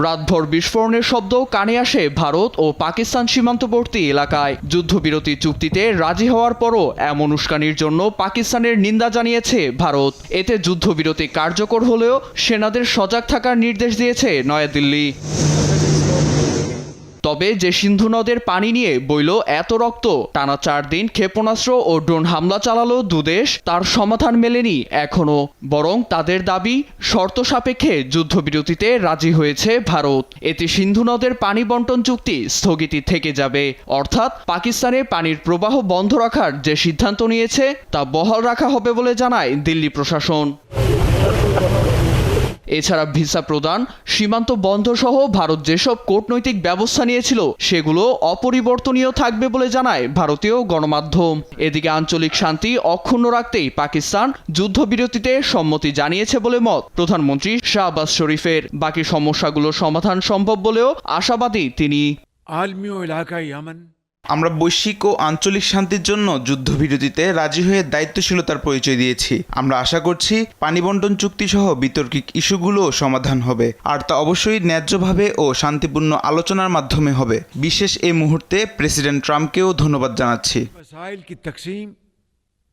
রাতভর বিস্ফোরণের শব্দ কানে আসে ভারত ও পাকিস্তান সীমান্তবর্তী এলাকায়। যুদ্ধবিরতি চুক্তিতে রাজি হওয়ার পরও এমন উস্কানির জন্য পাকিস্তানের নিন্দা জানিয়েছে ভারত। এতে যুদ্ধবিরতি কার্যকর হলেও সেনাদের সজাগ থাকার নির্দেশ দিয়েছে নয়াদিল্লি। তবে যে সিন্ধু নদের পানি নিয়ে বইল এত রক্ত, টানা 4 দিন ক্ষেপণাস্ত্র ও ড্রোন হামলা চালালো দুদেশ, তার সমাধান মেলেনি এখনো। বরং তাদের দাবি, শর্ত সাপেক্ষে যুদ্ধবিরতিতে রাজি হয়েছে ভারত। এতে সিন্ধু নদের পানি বন্টন চুক্তি স্থগিত থেকে যাবে। অর্থাৎ পাকিস্তানে পানির প্রবাহ বন্ধ রাখার যে সিদ্ধান্ত নিয়েছে তা বহাল রাখা হবে বলে জানায় দিল্লি প্রশাসন। এছাড়া ভিসা প্রদান, সীমান্ত বন্ধ সহ ভারত যেসব কূটনৈতিক ব্যবস্থা নিয়েছিল সেগুলো অপরিবর্তনীয় থাকবে বলে জানায় ভারতীয় গণমাধ্যম। এদিকে আঞ্চলিক শান্তি অক্ষুণ্ণ রাখতেই পাকিস্তান যুদ্ধবিরতিতে সম্মতি জানিয়েছে বলে মত প্রধানমন্ত্রী শাহবাজ শরীফের। বাকি সমস্যাগুলো সমাধান সম্ভব বলেও আশাবাদী তিনি। আমরা বৈশ্বিক ও আঞ্চলিক শান্তির জন্য যুদ্ধবিরতিতে রাজি হয়ে দায়িত্বশীলতার পরিচয় দিয়েছি। আমরা আশা করছি পানি বন্টন চুক্তি সহ বিতর্কিত ইস্যুগুলোও সমাধান হবে, আর তা অবশ্যই ন্যায্যভাবে ও শান্তিপূর্ণ আলোচনার মাধ্যমে হবে। বিশেষ এই মুহূর্তে প্রেসিডেন্ট ট্রাম্পকেও ধন্যবাদ জানাচ্ছি।